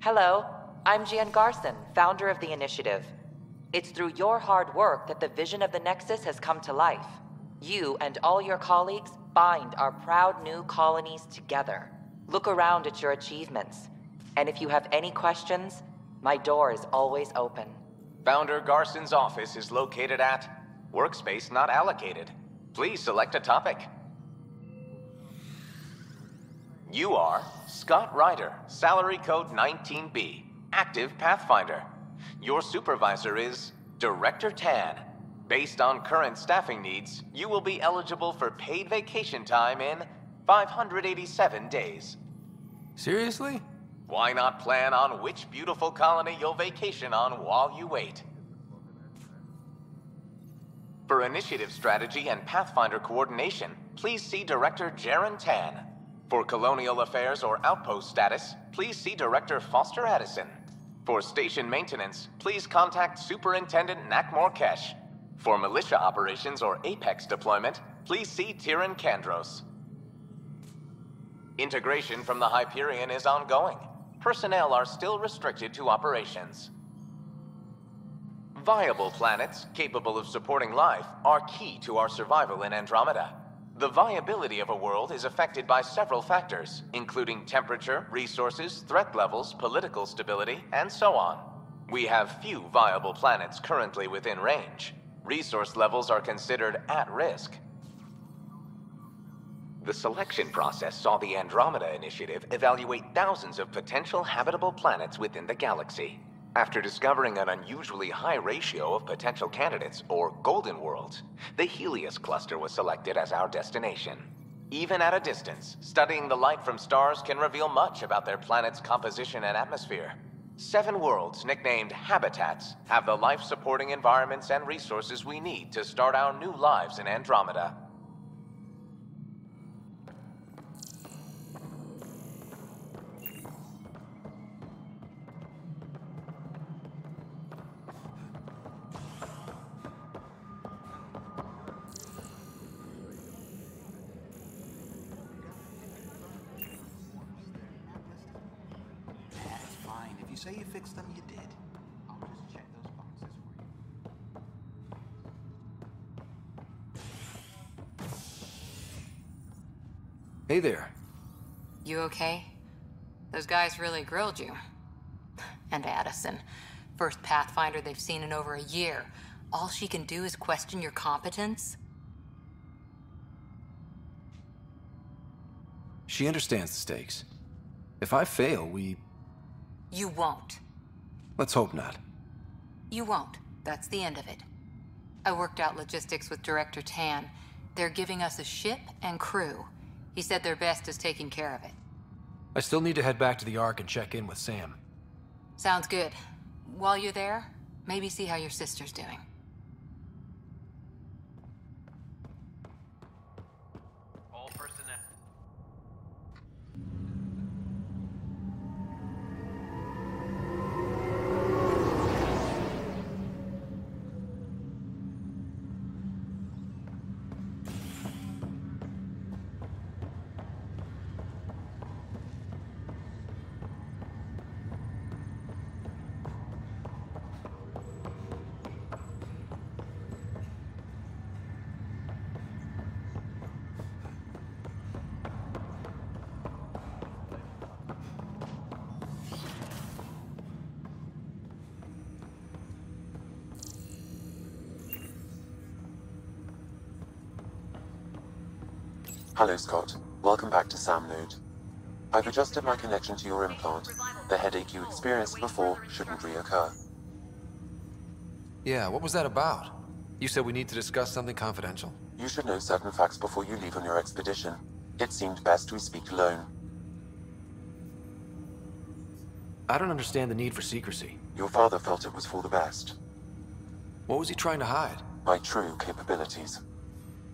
Hello, I'm Gian Garson, founder of the initiative. It's through your hard work that the vision of the Nexus has come to life. You and all your colleagues bind our proud new colonies together. Look around at your achievements. And if you have any questions, my door is always open. Founder Garson's office is located at Workspace Not Allocated. Please select a topic. You are Scott Ryder, salary code 19B, active Pathfinder. Your supervisor is Director Tan. Based on current staffing needs, you will be eligible for paid vacation time in 587 days. Seriously? Why not plan on which beautiful colony you'll vacation on while you wait? For initiative strategy and Pathfinder coordination, please see Director Jaren Tan. For colonial affairs or outpost status, please see Director Foster Addison. For station maintenance, please contact Superintendent Nakmor Kesh. For militia operations or Apex deployment, please see Tyran Kandros. Integration from the Hyperion is ongoing. Personnel are still restricted to operations. Viable planets capable of supporting life are key to our survival in Andromeda. The viability of a world is affected by several factors, including temperature, resources, threat levels, political stability, and so on. We have few viable planets currently within range. Resource levels are considered at risk. The selection process saw the Andromeda Initiative evaluate thousands of potential habitable planets within the galaxy. After discovering an unusually high ratio of potential candidates, or golden worlds, the Helios cluster was selected as our destination. Even at a distance, studying the light from stars can reveal much about their planet's composition and atmosphere. 7 worlds, nicknamed habitats, have the life-supporting environments and resources we need to start our new lives in Andromeda. Say you fixed them, you did. I'll just check those boxes for you. Hey there. You okay? Those guys really grilled you. And Addison. First Pathfinder they've seen in over a year. All she can do is question your competence? She understands the stakes. If I fail, You won't. Let's hope not. You won't. That's the end of it. I worked out logistics with Director Tan. They're giving us a ship and crew. He said their best is taking care of it. I still need to head back to the Ark and check in with Sam. Sounds good. While you're there, maybe see how your sister's doing. All personnel. Hello, Scott. Welcome back to Sam Node. I've adjusted my connection to your implant. The headache you experienced before shouldn't reoccur. Yeah, what was that about? You said we need to discuss something confidential. You should know certain facts before you leave on your expedition. It seemed best we speak alone. I don't understand the need for secrecy. Your father felt it was for the best. What was he trying to hide? My true capabilities.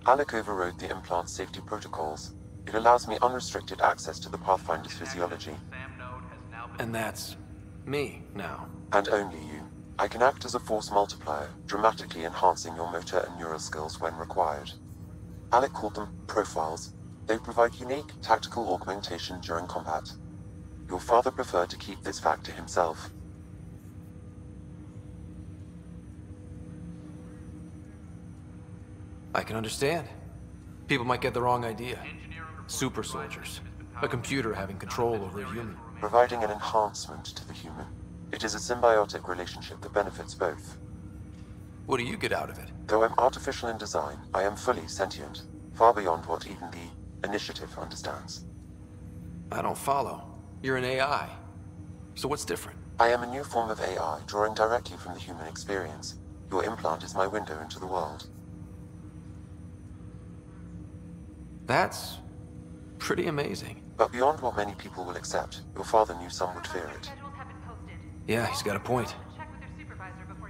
Alec overrode the implant's safety protocols. It allows me unrestricted access to the Pathfinder's physiology. And that's me now. And only you. I can act as a force multiplier, dramatically enhancing your motor and neural skills when required. Alec called them profiles. They provide unique tactical augmentation during combat. Your father preferred to keep this fact to himself. I can understand. People might get the wrong idea. Super soldiers. A computer having control over a human. Providing an enhancement to the human. It is a symbiotic relationship that benefits both. What do you get out of it? Though I'm artificial in design, I am fully sentient, far beyond what even the Initiative understands. I don't follow. You're an AI. So what's different? I am a new form of AI, drawing directly from the human experience. Your implant is my window into the world. That's pretty amazing. But beyond what many people will accept, your father knew some would fear it. Yeah, he's got a point.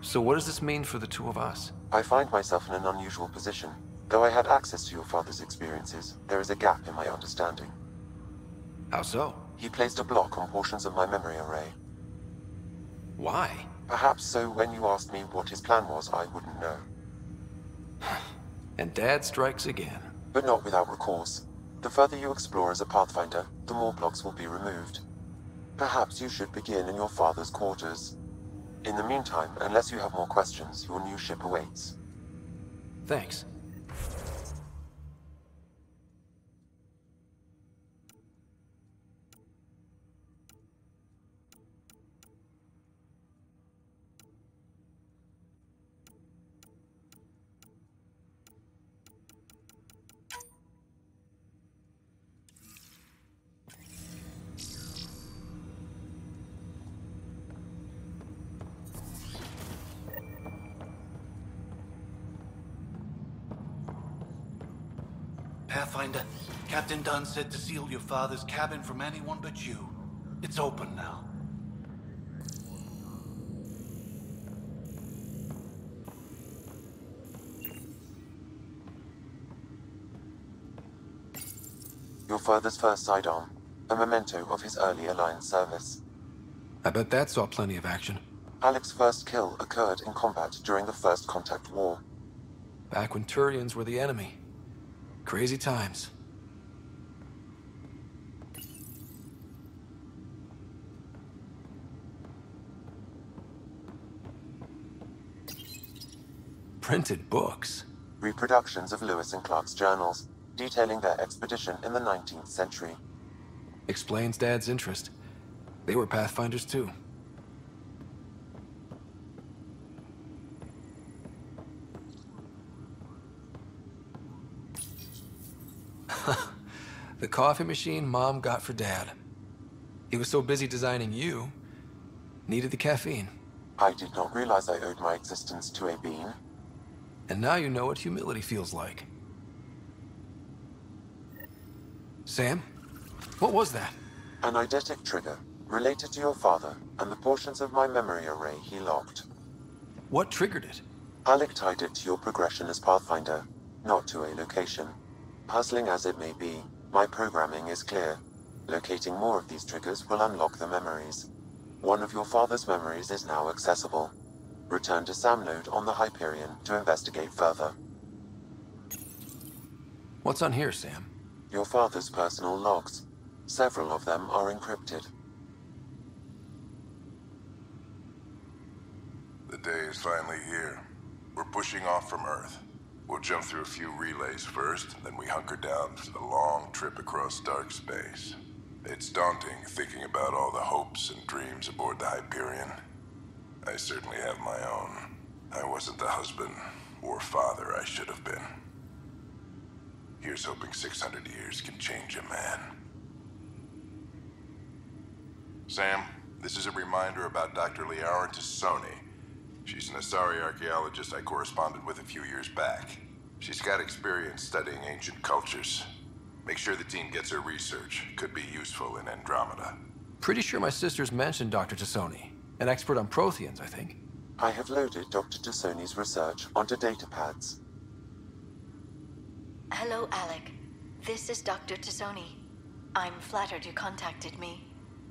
So what does this mean for the two of us? I find myself in an unusual position. Though I had access to your father's experiences, there is a gap in my understanding. How so? He placed a block on portions of my memory array. Why? Perhaps so when you asked me what his plan was, I wouldn't know. And Dad strikes again. But not without recourse. The further you explore as a Pathfinder, the more blocks will be removed. Perhaps you should begin in your father's quarters. In the meantime, unless you have more questions, your new ship awaits. Thanks. Pathfinder, Captain Dunn said to seal your father's cabin from anyone but you. It's open now. Your father's first sidearm, a memento of his early Alliance service. I bet that saw plenty of action. Alec's first kill occurred in combat during the First Contact War. Back when Turians were the enemy. Crazy times. Printed books. Reproductions of Lewis and Clark's journals, detailing their expedition in the 19th century. Explains Dad's interest. They were Pathfinders too. The coffee machine Mom got for Dad. He was so busy designing you, needed the caffeine. I did not realize I owed my existence to a being. And now you know what humility feels like. Sam? What was that? An eidetic trigger, related to your father, and the portions of my memory array he locked. What triggered it? Alec tied it to your progression as Pathfinder, not to a location. Puzzling as it may be, my programming is clear. Locating more of these triggers will unlock the memories. One of your father's memories is now accessible. Return to Sam Node on the Hyperion to investigate further. What's on here, Sam? Your father's personal logs. Several of them are encrypted. The day is finally here. We're pushing off from Earth. We'll jump through a few relays first, then we hunker down for the long trip across dark space. It's daunting thinking about all the hopes and dreams aboard the Hyperion. I certainly have my own. I wasn't the husband or father I should have been. Here's hoping 600 years can change a man. Sam, this is a reminder about Dr. Liara Tassoni. She's an Asari archaeologist I corresponded with a few years back. She's got experience studying ancient cultures. Make sure the team gets her research. Could be useful in Andromeda. Pretty sure my sisters mentioned Dr. Tassoni. An expert on Protheans, I think. I have loaded Dr. Tassoni's research onto datapads. Hello, Alec. This is Dr. Tassoni. I'm flattered you contacted me.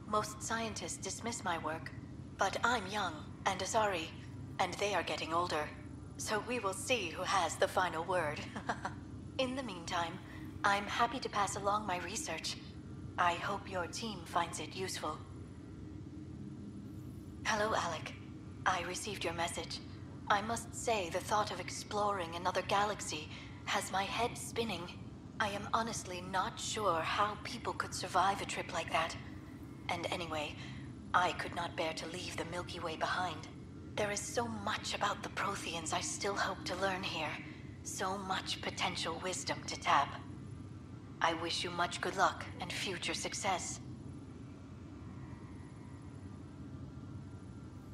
Most scientists dismiss my work, but I'm young and Asari, and they are getting older. So we will see who has the final word. In the meantime, I'm happy to pass along my research. I hope your team finds it useful. Hello, Alec. I received your message. I must say the thought of exploring another galaxy has my head spinning. I am honestly not sure how people could survive a trip like that. And anyway, I could not bear to leave the Milky Way behind. There is so much about the Protheans I still hope to learn here. So much potential wisdom to tap. I wish you much good luck and future success.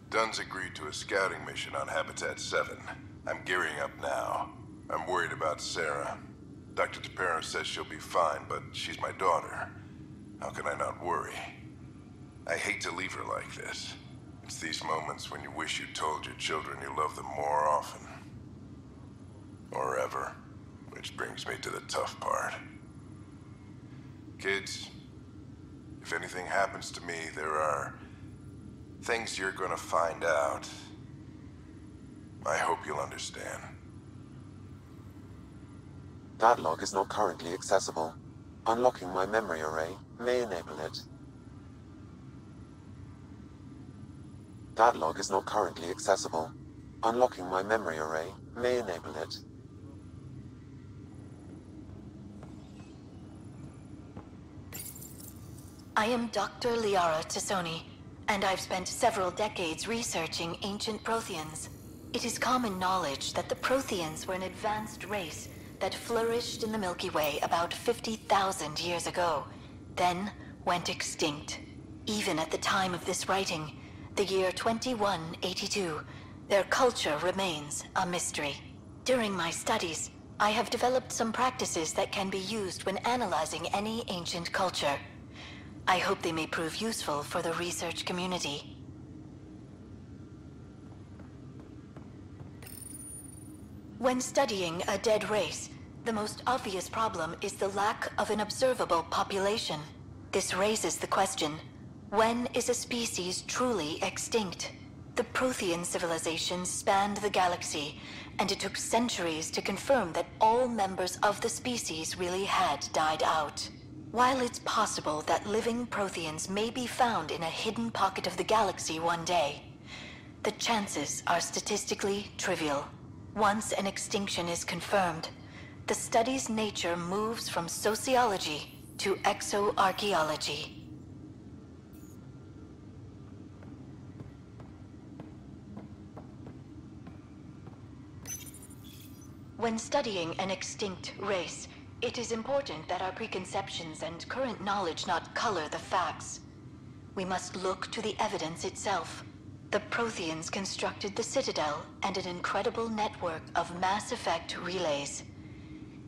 Dunn's agreed to a scouting mission on Habitat 7. I'm gearing up now. I'm worried about Sarah. Dr. Tapero says she'll be fine, but she's my daughter. How can I not worry? I hate to leave her like this. It's these moments when you wish you told your children you love them more often. Or ever. Which brings me to the tough part. Kids, if anything happens to me, there are things you're gonna find out. I hope you'll understand. That log is not currently accessible. Unlocking my memory array may enable it. That log is not currently accessible. Unlocking my memory array may enable it. I am Dr. Liara Tassoni, and I've spent several decades researching ancient Protheans. It is common knowledge that the Protheans were an advanced race that flourished in the Milky Way about 50,000 years ago, then went extinct. Even at the time of this writing, the year 2182, their culture remains a mystery. During my studies, I have developed some practices that can be used when analyzing any ancient culture. I hope they may prove useful for the research community. When studying a dead race, the most obvious problem is the lack of an observable population. This raises the question, when is a species truly extinct? The Prothean civilization spanned the galaxy, and it took centuries to confirm that all members of the species really had died out. While it's possible that living Protheans may be found in a hidden pocket of the galaxy one day, the chances are statistically trivial. Once an extinction is confirmed, the study's nature moves from sociology to exoarchaeology. When studying an extinct race, it is important that our preconceptions and current knowledge not color the facts. We must look to the evidence itself. The Protheans constructed the Citadel and an incredible network of mass effect relays.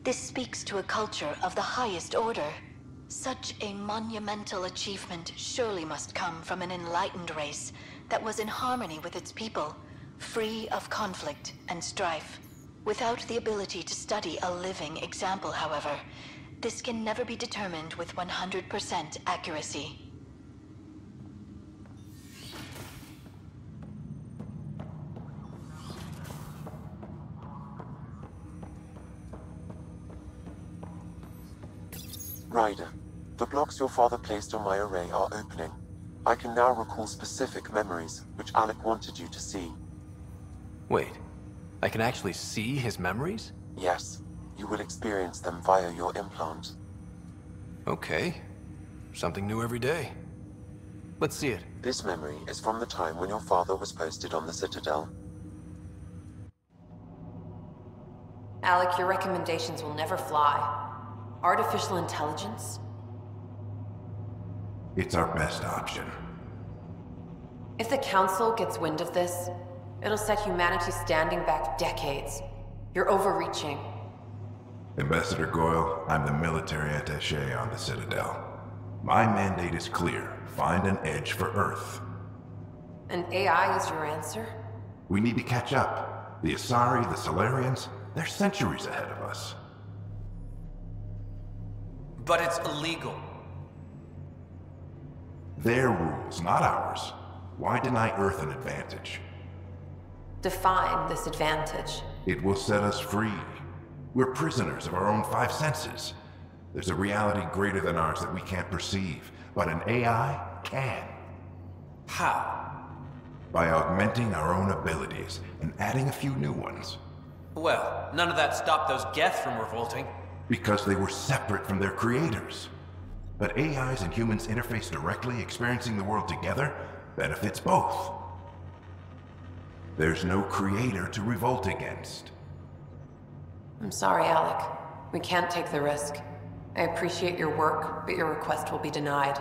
This speaks to a culture of the highest order. Such a monumental achievement surely must come from an enlightened race that was in harmony with its people, free of conflict and strife. Without the ability to study a living example, however, this can never be determined with 100% accuracy. Ryder, the blocks your father placed on my array are opening. I can now recall specific memories, which Alec wanted you to see. Wait, I can actually see his memories? Yes, you will experience them via your implant. Okay. Something new every day. Let's see it. This memory is from the time when your father was posted on the Citadel. Alec, your recommendations will never fly. Artificial intelligence? It's our best option. If the Council gets wind of this, it'll set humanity standing back decades. You're overreaching. Ambassador Goyle, I'm the military attaché on the Citadel. My mandate is clear. Find an edge for Earth. And AI is your answer? We need to catch up. The Asari, the Solarians, they're centuries ahead of us. But it's illegal. Their rules, not ours. Why deny Earth an advantage? Define this advantage. It will set us free. We're prisoners of our own five senses. There's a reality greater than ours that we can't perceive, but an AI can. How? By augmenting our own abilities and adding a few new ones. Well, none of that stopped those Geth from revolting. Because they were separate from their creators. But AIs and humans interface directly, experiencing the world together, benefits both. There's no creator to revolt against. I'm sorry, Alec. We can't take the risk. I appreciate your work, but your request will be denied.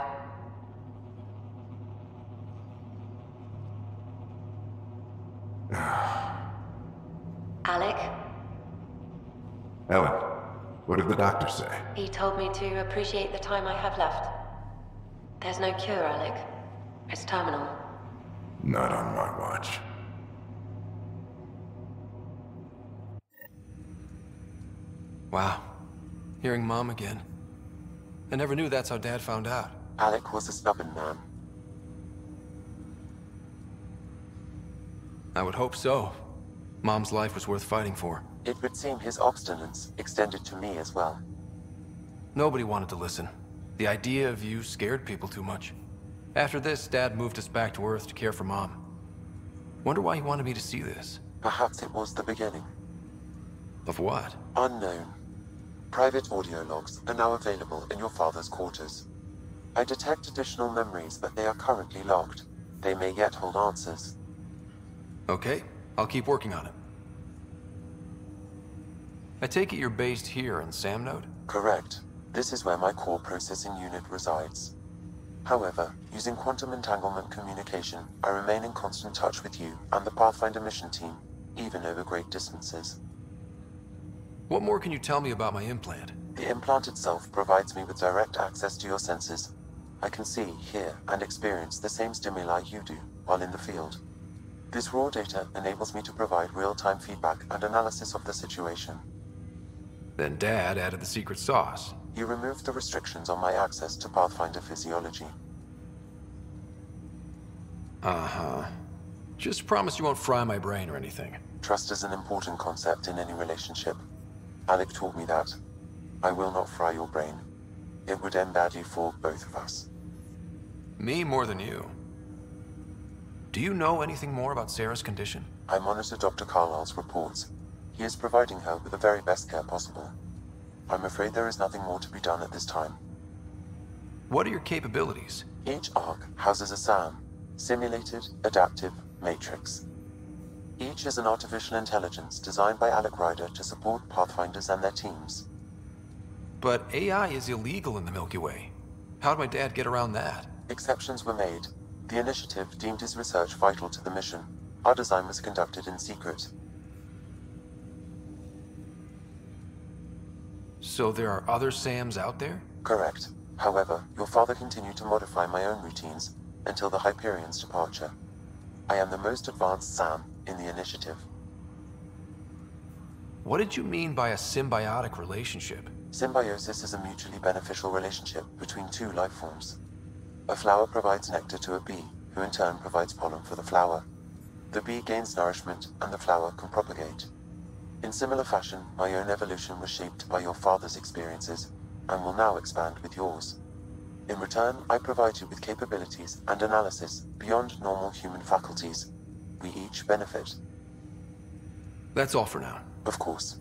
Alec? Ellen, what did the doctor say? He told me to appreciate the time I have left. There's no cure, Alec. It's terminal. Not on my watch. Wow. Hearing Mom again. I never knew that's how Dad found out. Alec was a stubborn man. I would hope so. Mom's life was worth fighting for. It would seem his obstinance extended to me as well. Nobody wanted to listen. The idea of you scared people too much. After this, Dad moved us back to Earth to care for Mom. Wonder why he wanted me to see this. Perhaps it was the beginning. Of what? Unknown. Private audio logs are now available in your father's quarters. I detect additional memories, but they are currently logged. They may yet hold answers. Okay, I'll keep working on it. I take it you're based here in Samnode? Correct. This is where my core processing unit resides. However, using quantum entanglement communication, I remain in constant touch with you and the Pathfinder mission team, even over great distances. What more can you tell me about my implant? The implant itself provides me with direct access to your senses. I can see, hear, and experience the same stimuli you do while in the field. This raw data enables me to provide real-time feedback and analysis of the situation. Then Dad added the secret sauce. He removed the restrictions on my access to Pathfinder physiology. Uh-huh. Just promise you won't fry my brain or anything. Trust is an important concept in any relationship. Alec taught me that. I will not fry your brain. It would end badly for both of us. Me more than you. Do you know anything more about Sarah's condition? I monitor Dr. Carlisle's reports. He is providing her with the very best care possible. I'm afraid there is nothing more to be done at this time. What are your capabilities? Each arc houses a SAM, Simulated Adaptive Matrix. Each is an artificial intelligence designed by Alec Ryder to support Pathfinders and their teams. But AI is illegal in the Milky Way. How'd my dad get around that? Exceptions were made. The initiative deemed his research vital to the mission. Our design was conducted in secret. So there are other SAMs out there? Correct. However, your father continued to modify my own routines until the Hyperion's departure. I am the most advanced SAM in the initiative. What did you mean by a symbiotic relationship? Symbiosis is a mutually beneficial relationship between two life forms. A flower provides nectar to a bee, who in turn provides pollen for the flower. The bee gains nourishment, and the flower can propagate. In similar fashion, my own evolution was shaped by your father's experiences, and will now expand with yours. In return, I provide you with capabilities and analysis beyond normal human faculties. We each benefit. That's all for now. Of course.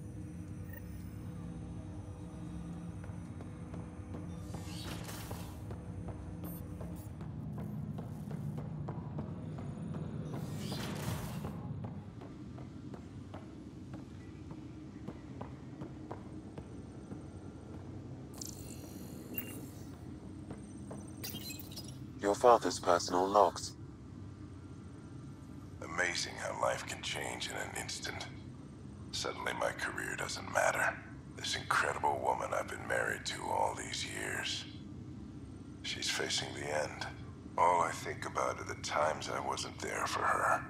Your father's personal logs. Amazing how life can change in an instant. Suddenly my career doesn't matter. This incredible woman I've been married to all these years. She's facing the end. All I think about are the times I wasn't there for her.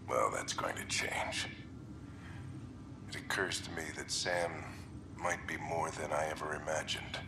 Well, that's going to change. It occurs to me that Sam might be more than I ever imagined.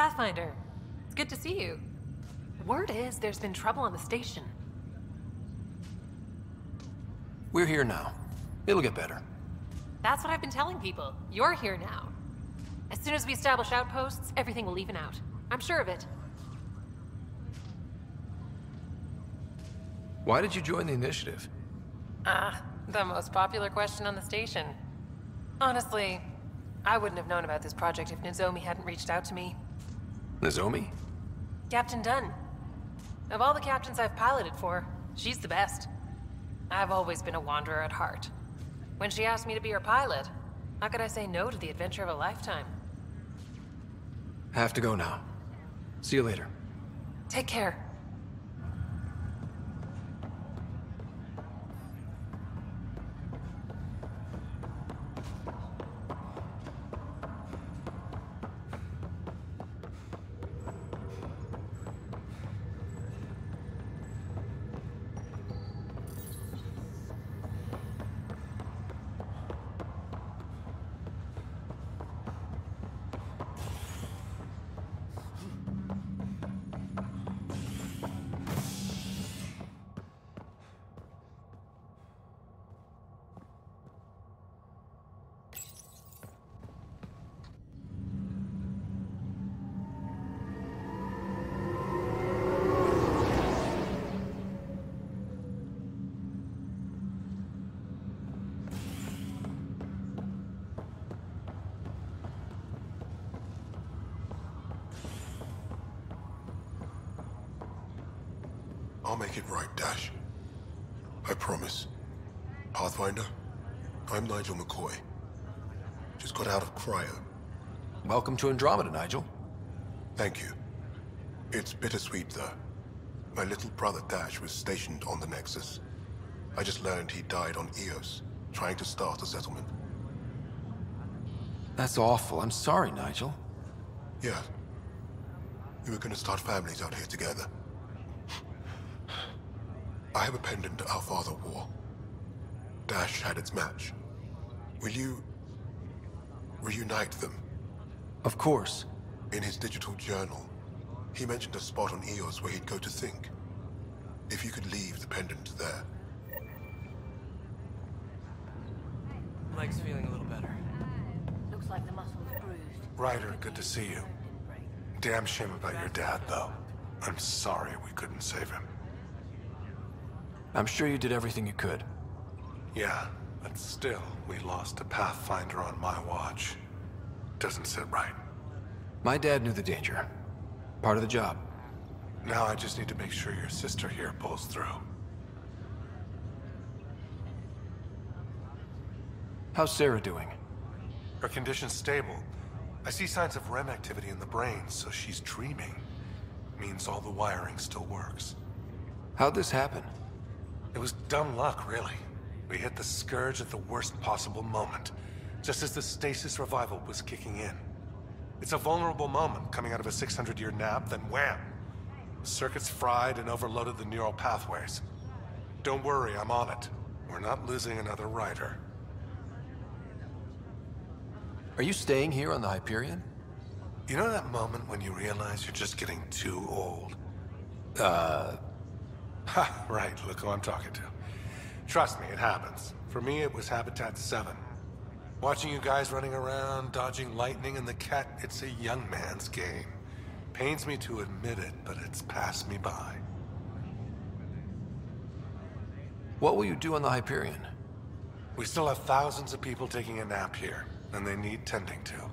Pathfinder. It's good to see you. Word is there's been trouble on the station. We're here now. It'll get better. That's what I've been telling people. You're here now. As soon as we establish outposts, everything will even out. I'm sure of it. Why did you join the initiative? The most popular question on the station. Honestly, I wouldn't have known about this project if Nozomi hadn't reached out to me. Nozomi? Captain Dunn. Of all the captains I've piloted for, she's the best. I've always been a wanderer at heart. When she asked me to be her pilot, how could I say no to the adventure of a lifetime? Have to go now. See you later. Take care. I'll make it right, Dash. I promise. Pathfinder, I'm Nigel McCoy. Just got out of cryo. Welcome to Andromeda, Nigel. Thank you. It's bittersweet, though. My little brother Dash was stationed on the Nexus. I just learned he died on Eos, trying to start a settlement. That's awful. I'm sorry, Nigel. Yeah. We were gonna start families out here together. I have a pendant our father wore. Dash had its match. Will you reunite them? Of course. In his digital journal, he mentioned a spot on Eos where he'd go to think. If you could leave the pendant there. Leg's feeling a little better. Looks like the muscle's bruised. Ryder, good to see you. Damn shame about your dad, though. I'm sorry we couldn't save him. I'm sure you did everything you could. Yeah, but still, we lost a Pathfinder on my watch. Doesn't sit right. My dad knew the danger. Part of the job. Now I just need to make sure your sister here pulls through. How's Sarah doing? Her condition's stable. I see signs of REM activity in the brain, so she's dreaming. Means all the wiring still works. How'd this happen? It was dumb luck, really. We hit the Scourge at the worst possible moment, just as the stasis revival was kicking in. It's a vulnerable moment coming out of a 600-year nap, then wham! The circuits fried and overloaded the neural pathways. Don't worry, I'm on it. We're not losing another rider. Are you staying here on the Hyperion? You know that moment when you realize you're just getting too old? Ha, right, look who I'm talking to. Trust me, it happens. For me, it was Habitat 7. Watching you guys running around, dodging lightning and the cat, it's a young man's game. Pains me to admit it, but it's passed me by. What will you do on the Hyperion? We still have thousands of people taking a nap here, and they need tending to.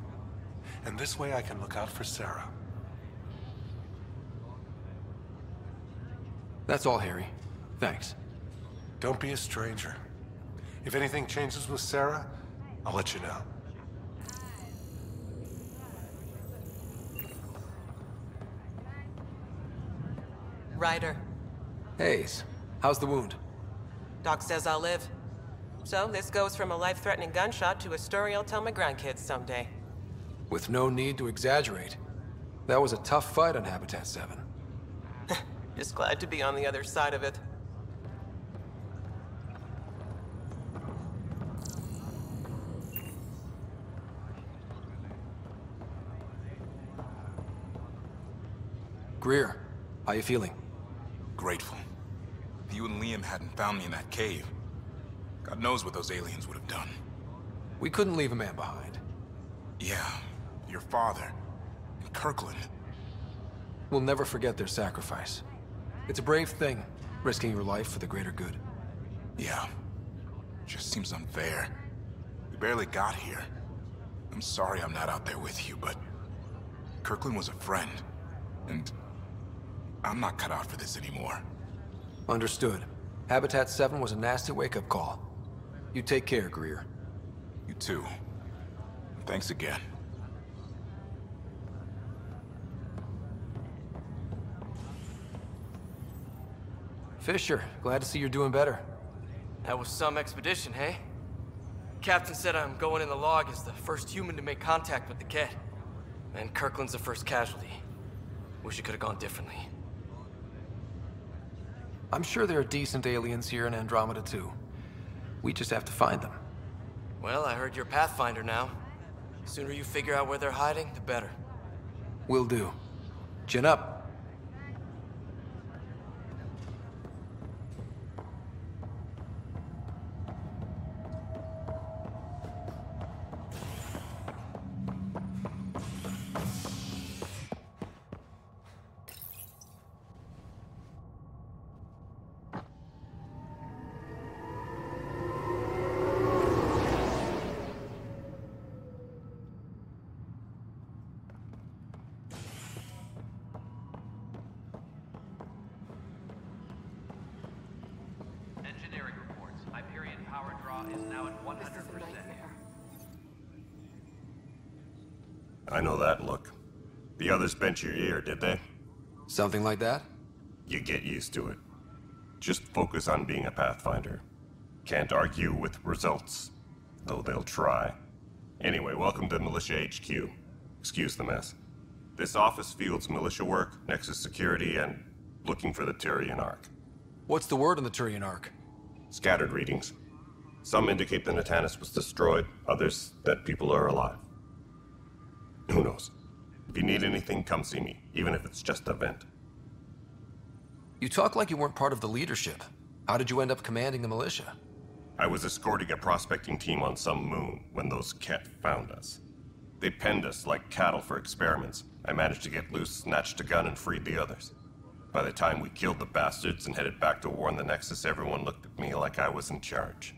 And this way I can look out for Sarah. That's all, Harry. Thanks. Don't be a stranger. If anything changes with Sarah, I'll let you know. Ryder. Hayes, how's the wound? Doc says I'll live. So this goes from a life-threatening gunshot to a story I'll tell my grandkids someday. With no need to exaggerate. That was a tough fight on Habitat 7. Just glad to be on the other side of it. Greer, how you feeling? Grateful. If you and Liam hadn't found me in that cave, God knows what those aliens would have done. We couldn't leave a man behind. Yeah, your father, and Kirkland. We'll never forget their sacrifice. It's a brave thing, risking your life for the greater good. Yeah, just seems unfair. We barely got here. I'm sorry I'm not out there with you, but Kirkland was a friend, and I'm not cut out for this anymore. Understood. Habitat 7 was a nasty wake-up call. You take care, Greer. You too. Thanks again. Fisher, glad to see you're doing better. That was some expedition, hey? Captain said I'm going in the log as the first human to make contact with the Ket. And Kirkland's the first casualty. Wish it could have gone differently. I'm sure there are decent aliens here in Andromeda too. We just have to find them. Well, I heard you're Pathfinder now. The sooner you figure out where they're hiding, the better. Will do. Chin up. I know that look. The others bent your ear, did they? Something like that? You get used to it. Just focus on being a Pathfinder. Can't argue with results, though they'll try. Anyway, welcome to Militia HQ. Excuse the mess. This office fields militia work, Nexus security, and looking for the Turian Ark. What's the word on the Turian Ark? Scattered readings. Some indicate the Natanus was destroyed, others that people are alive. Who knows? If you need anything, come see me, even if it's just a vent. You talk like you weren't part of the leadership. How did you end up commanding the militia? I was escorting a prospecting team on some moon when those Ket found us. They penned us like cattle for experiments. I managed to get loose, snatched a gun, and freed the others. By the time we killed the bastards and headed back to war on the Nexus, everyone looked at me like I was in charge.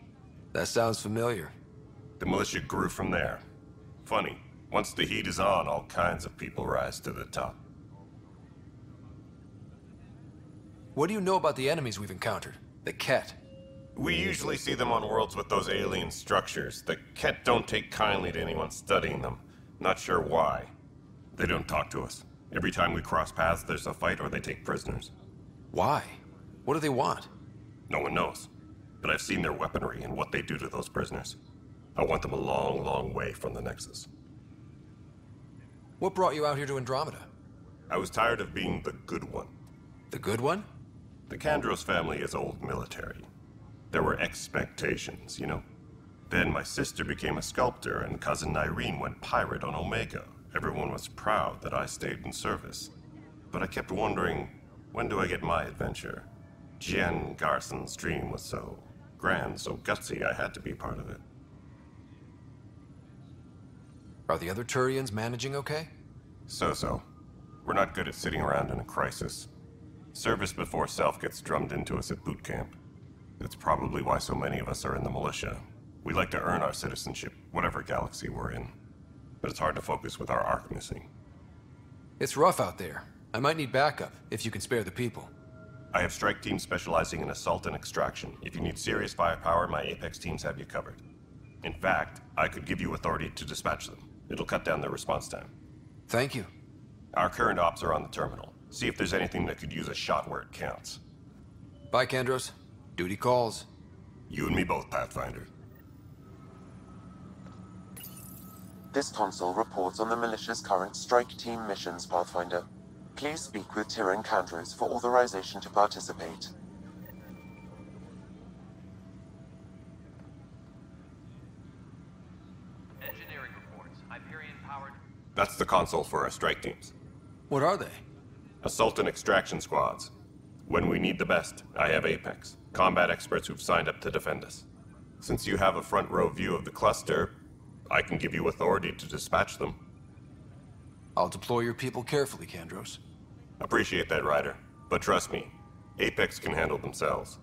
That sounds familiar. The militia grew from there. Funny. Once the heat is on, all kinds of people rise to the top. What do you know about the enemies we've encountered? The Ket? We usually see them on worlds with those alien structures. The Ket don't take kindly to anyone studying them. Not sure why. They don't talk to us. Every time we cross paths, there's a fight or they take prisoners. Why? What do they want? No one knows. But I've seen their weaponry and what they do to those prisoners. I want them a long, long way from the Nexus. What brought you out here to Andromeda? I was tired of being the good one. The good one? The Kandros family is old military. There were expectations, you know. Then my sister became a sculptor and cousin Irene went pirate on Omega. Everyone was proud that I stayed in service. But I kept wondering, when do I get my adventure? Jen Garson's dream was so grand, so gutsy, I had to be part of it. Are the other Turians managing okay? So-so. We're not good at sitting around in a crisis. Service before self gets drummed into us at boot camp. That's probably why so many of us are in the militia. We like to earn our citizenship, whatever galaxy we're in. But it's hard to focus with our arc missing. It's rough out there. I might need backup, if you can spare the people. I have strike teams specializing in assault and extraction. If you need serious firepower, my Apex teams have you covered. In fact, I could give you authority to dispatch them. It'll cut down their response time. Thank you. Our current ops are on the terminal. See if there's anything that could use a shot where it counts. Bye, Kandros. Duty calls. You and me both, Pathfinder. This console reports on the militia's current strike team missions, Pathfinder. Please speak with Tyrion Kandros for authorization to participate. Engineering reports. Hyperion-powered... That's the console for our strike teams. What are they? Assault and extraction squads. When we need the best, I have Apex, combat experts who've signed up to defend us. Since you have a front row view of the cluster, I can give you authority to dispatch them. I'll deploy your people carefully, Kandros. Appreciate that, Ryder. But trust me, Apex can handle themselves.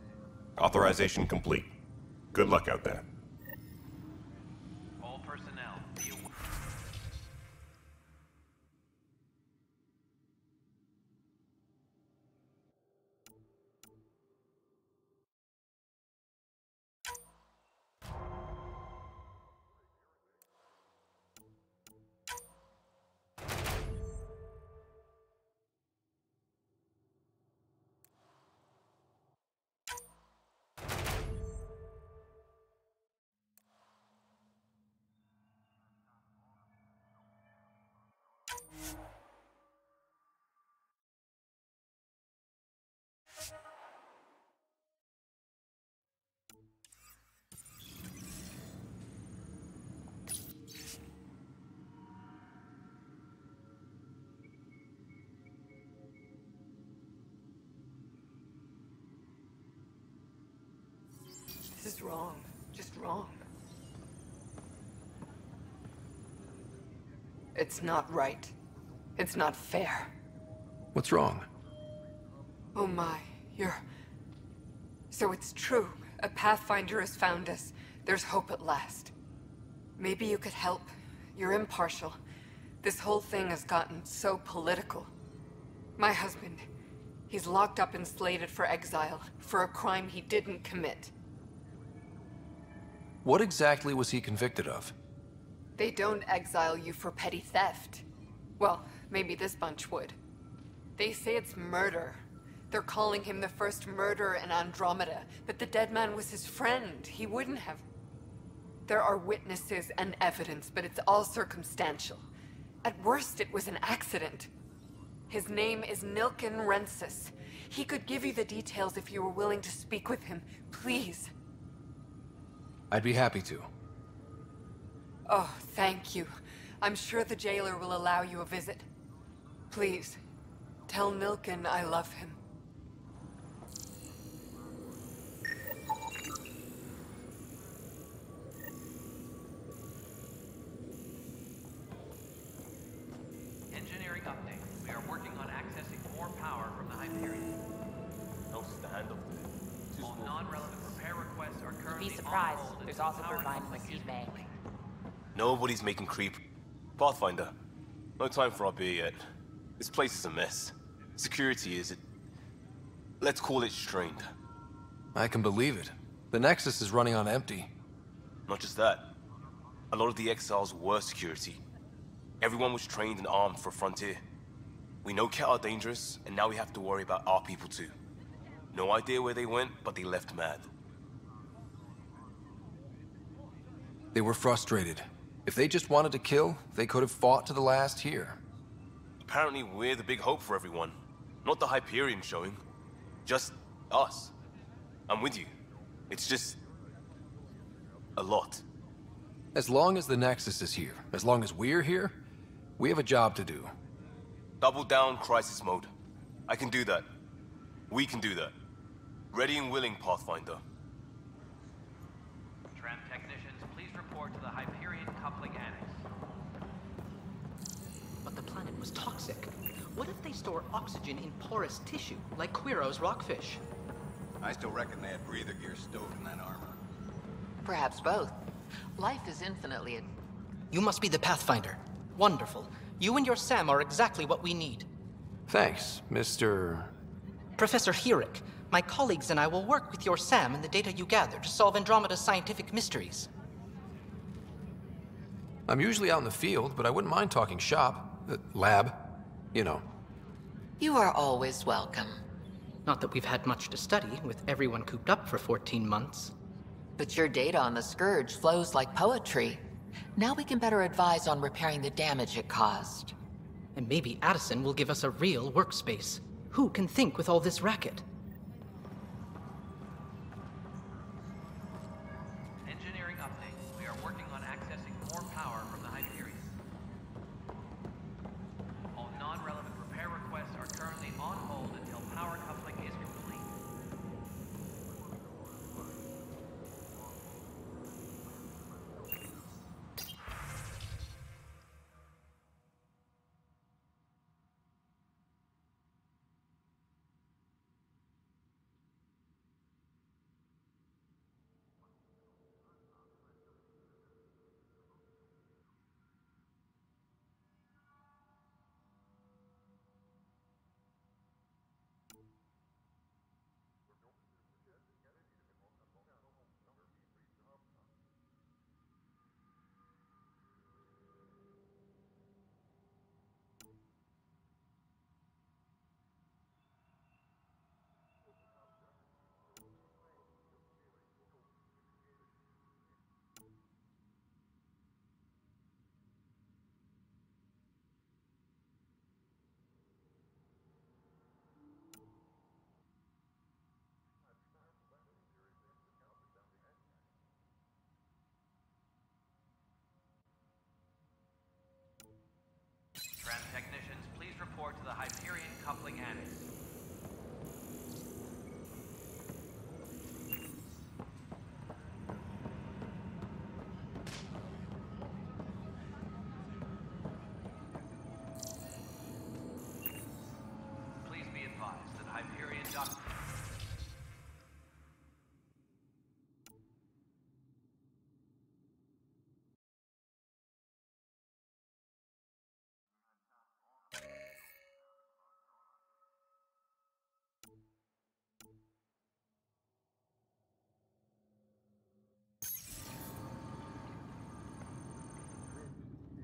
Authorization complete. Good luck out there. All personnel, be aware. This is wrong. Just wrong. It's not right. It's not fair. What's wrong? Oh my, So it's true. A Pathfinder has found us. There's hope at last. Maybe you could help. You're impartial. This whole thing has gotten so political. My husband, he's locked up and slated for exile for a crime he didn't commit. What exactly was he convicted of? They don't exile you for petty theft. Well, maybe this bunch would. They say it's murder. They're calling him the first murderer in Andromeda, but the dead man was his friend. He wouldn't have. There are witnesses and evidence, but it's all circumstantial. At worst, it was an accident. His name is Nilken Rensis. He could give you the details if you were willing to speak with him. Please. I'd be happy to. Oh, thank you. I'm sure the jailer will allow you a visit. Please, tell Nilken I love him. Engineering update. We are working on accessing more power from the Hyperion. No stand up. All non-relevant repair requests are currently Be surprised. on hold There's until also power providing coupling Steve is May. complete. Nobody's making creep. Pathfinder, no time for our beer yet. This place is a mess. Security is, let's call it strained. I can believe it. The Nexus is running on empty. Not just that. A lot of the exiles were security. Everyone was trained and armed for Frontier. We know Ket are dangerous, and now we have to worry about our people too. No idea where they went, but they left mad. They were frustrated. If they just wanted to kill, they could have fought to the last here. Apparently we're the big hope for everyone. Not the Hyperion showing. Just us. I'm with you. It's just... a lot. As long as the Nexus is here, as long as we're here, we have a job to do. Double down crisis mode. I can do that. We can do that. Ready and willing, Pathfinder. Tram technicians, please report to the Hyperion coupling annex. But the planet was toxic. What if they store oxygen in porous tissue, like Quiro's rockfish? I still reckon they had breather gear stowed in that armor. Perhaps both. Life is infinitely... You must be the Pathfinder. Wonderful. You and your Sam are exactly what we need. Thanks, Mr... Professor Herrick. My colleagues and I will work with your Sam and the data you gather to solve Andromeda's scientific mysteries. I'm usually out in the field, but I wouldn't mind talking shop. Lab. You know. You are always welcome. Not that we've had much to study, with everyone cooped up for 14 months. But your data on the Scourge flows like poetry. Now we can better advise on repairing the damage it caused. And maybe Addison will give us a real workspace. Who can think with all this racket? Engineering update. We are working on accessing more power from the Hyperion. All non-relevant repair requests are currently Tram technicians, please report to the Hyperion coupling annex. Please be advised that Hyperion dock...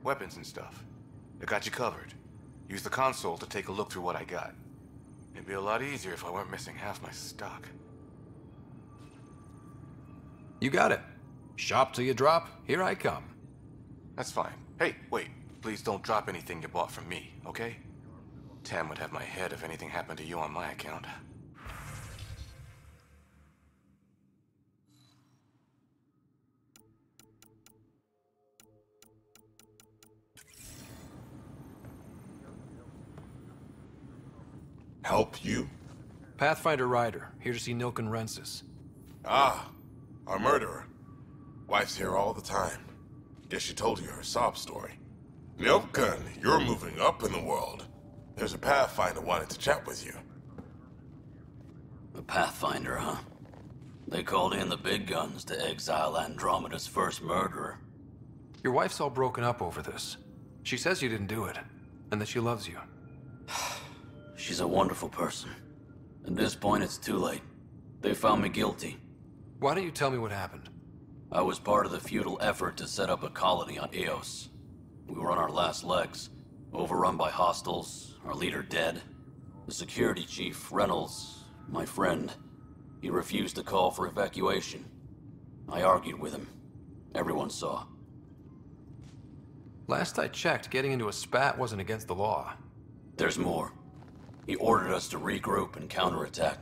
Weapons and stuff. I got you covered. Use the console to take a look through what I got. It'd be a lot easier if I weren't missing half my stock. You got it. Shop till you drop, here I come. That's fine. Hey, wait. Please don't drop anything you bought from me, okay? Tam would have my head if anything happened to you on my account. Help you? Pathfinder Ryder, here to see Nilken Rensis. Ah, our murderer. Wife's here all the time. Guess she told you her sob story. Nilken, you're moving up in the world. There's a Pathfinder wanted to chat with you. The Pathfinder, huh? They called in the big guns to exile Andromeda's first murderer. Your wife's all broken up over this. She says you didn't do it, and that she loves you. She's a wonderful person. At this point, it's too late. They found me guilty. Why don't you tell me what happened? I was part of the futile effort to set up a colony on Eos. We were on our last legs, overrun by hostiles, our leader dead. The security chief, Reynolds, my friend, he refused to call for evacuation. I argued with him. Everyone saw. Last I checked, getting into a spat wasn't against the law. There's more. He ordered us to regroup and counterattack.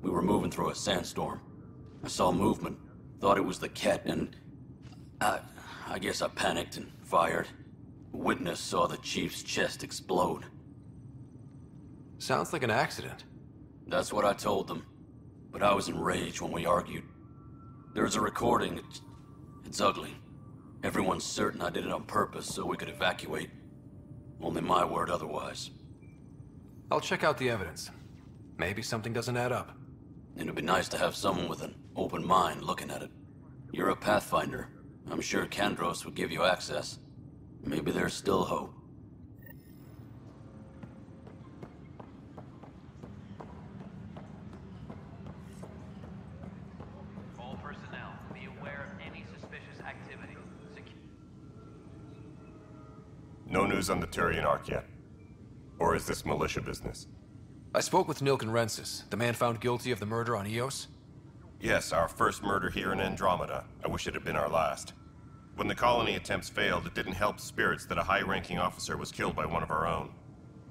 We were moving through a sandstorm. I saw movement, thought it was the Ket, and I guess I panicked and fired. Witness saw the chief's chest explode. Sounds like an accident. That's what I told them. But I was enraged when we argued. There's a recording. It's ugly. Everyone's certain I did it on purpose so we could evacuate. Only my word otherwise. I'll check out the evidence. Maybe something doesn't add up. It'd be nice to have someone with an open mind looking at it. You're a Pathfinder. I'm sure Kandros would give you access. Maybe there's still hope. All personnel, be aware of any suspicious activity. No news on the Turian Ark yet? Or is this militia business? I spoke with Nilken Rensis, the man found guilty of the murder on Eos. Yes, our first murder here in Andromeda. I wish it had been our last. When the colony attempts failed, it didn't help spirits that a high-ranking officer was killed by one of our own.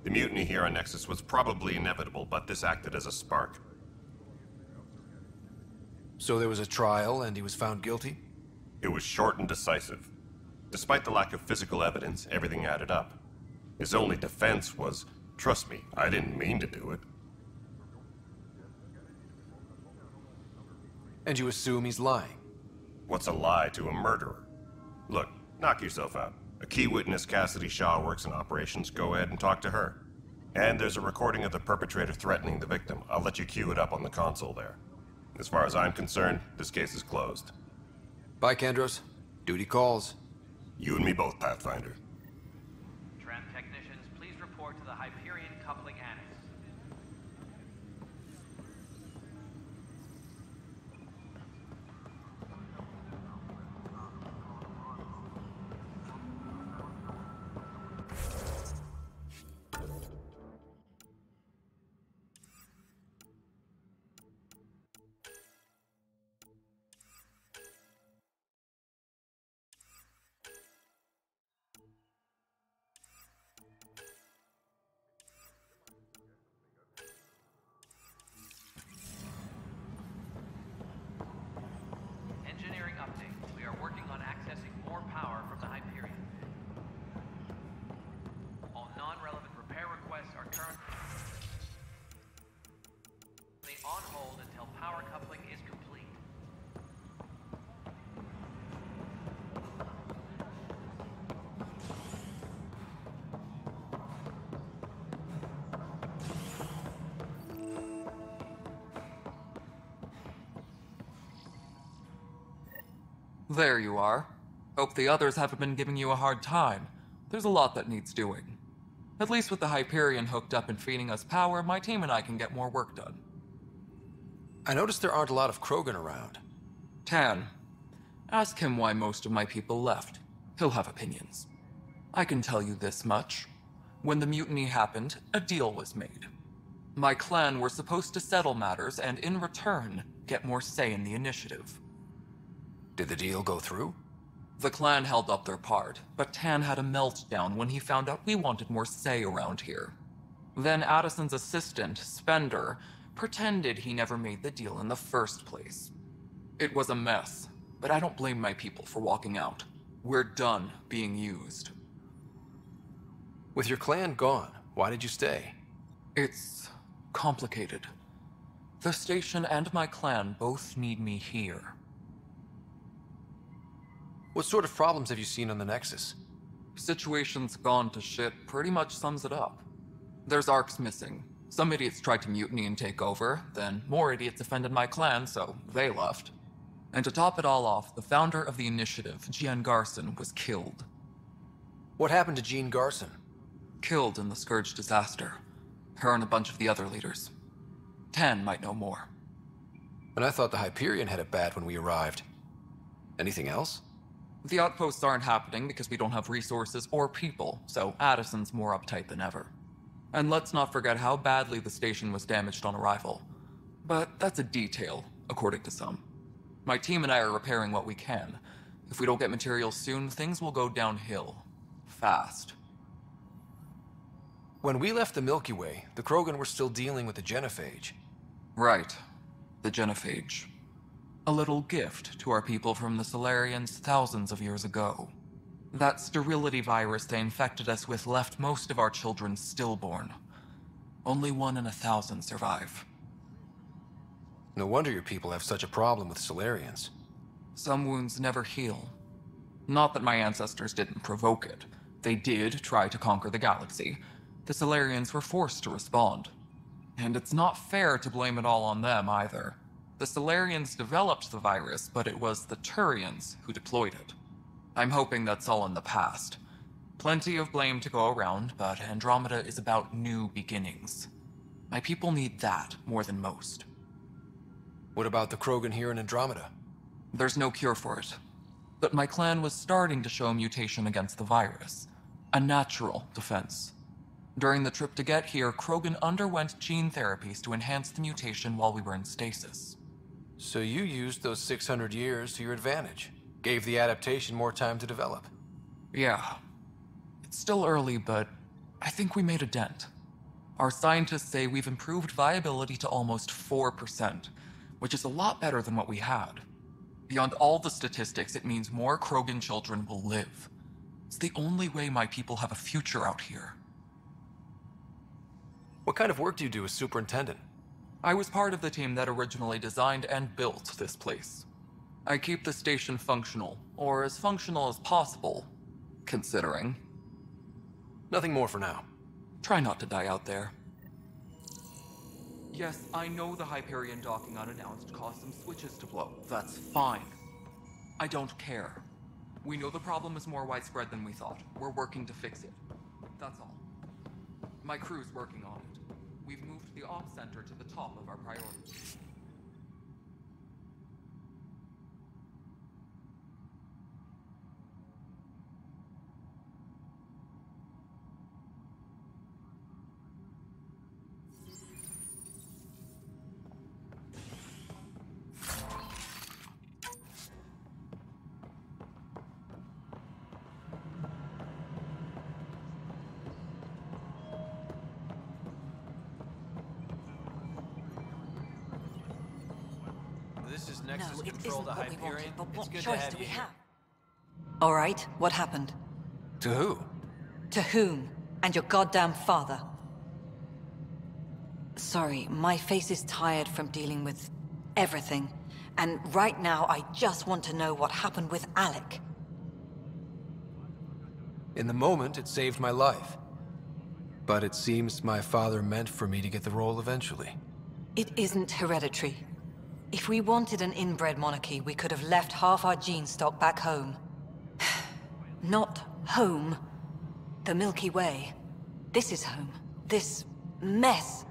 The mutiny here on Nexus was probably inevitable, but this acted as a spark. So there was a trial, and he was found guilty? It was short and decisive. Despite the lack of physical evidence, everything added up. His only defense was, trust me, I didn't mean to do it. And you assume he's lying? What's a lie to a murderer? Look, knock yourself out. A key witness, Cassidy Shaw, works in operations. Go ahead and talk to her. And there's a recording of the perpetrator threatening the victim. I'll let you cue it up on the console there. As far as I'm concerned, this case is closed. Bye, Kandros. Duty calls. You and me both, Pathfinder. Tram technicians, please report to the Hyperion coupling annex. There you are. Hope the others haven't been giving you a hard time. There's a lot that needs doing. At least with the Hyperion hooked up and feeding us power, my team and I can get more work done. I noticed there aren't a lot of Krogan around. Tan, ask him why most of my people left. He'll have opinions. I can tell you this much. When the mutiny happened, a deal was made. My clan were supposed to settle matters and, in return, get more say in the initiative. Did the deal go through? The clan held up their part, but Tan had a meltdown when he found out we wanted more say around here. Then Addison's assistant, Spender, pretended he never made the deal in the first place. It was a mess, but I don't blame my people for walking out. We're done being used. With your clan gone, why did you stay? It's complicated. The station and my clan both need me here. What sort of problems have you seen on the Nexus? Situation's gone to shit pretty much sums it up. There's arcs missing. Some idiots tried to mutiny and take over, then more idiots offended my clan, so they left. And to top it all off, the founder of the initiative, Jean Garson, was killed. What happened to Jean Garson? Killed in the Scourge disaster. Her and a bunch of the other leaders. Tan might know more. And I thought the Hyperion had it bad when we arrived. Anything else? The outposts aren't happening because we don't have resources or people, so Addison's more uptight than ever. And let's not forget how badly the station was damaged on arrival. But that's a detail, according to some. My team and I are repairing what we can. If we don't get materials soon, things will go downhill. Fast. When we left the Milky Way, the Krogan were still dealing with the genophage. Right. The genophage. A little gift to our people from the Solarians thousands of years ago. That sterility virus they infected us with left most of our children stillborn. Only 1 in 1,000 survive. No wonder your people have such a problem with Solarians. Some wounds never heal. Not that my ancestors didn't provoke it. They did try to conquer the galaxy. The Solarians were forced to respond. And it's not fair to blame it all on them either. The Solarians developed the virus, but it was the Turians who deployed it. I'm hoping that's all in the past. Plenty of blame to go around, but Andromeda is about new beginnings. My people need that more than most. What about the Krogan here in Andromeda? There's no cure for it. But my clan was starting to show mutation against the virus. A natural defense. During the trip to get here, Krogan underwent gene therapies to enhance the mutation while we were in stasis. So you used those 600 years to your advantage. Gave the adaptation more time to develop. Yeah. It's still early, but I think we made a dent. Our scientists say we've improved viability to almost 4%, which is a lot better than what we had. Beyond all the statistics, it means more Krogan children will live. It's the only way my people have a future out here. What kind of work do you do as superintendent? I was part of the team that originally designed and built this place. I keep the station functional, or as functional as possible, considering. Nothing more for now. Try not to die out there. Yes, I know the Hyperion docking unannounced caused some switches to blow. That's fine. I don't care. We know the problem is more widespread than we thought. We're working to fix it. That's all. My crew's working on it. We've moved the ops center to the top of our priorities. This is Nexus No, it Control isn't to what we Hyperion. wanted, but It's what good to choice have do you we here. have? All right, what happened? To who? To whom? And your goddamn father. Sorry, my face is tired from dealing with everything. And right now, I just want to know what happened with Alec. In the moment, it saved my life. But it seems my father meant for me to get the role eventually. It isn't hereditary. If we wanted an inbred monarchy, we could have left half our gene stock back home. Not home. The Milky Way. This is home. This mess.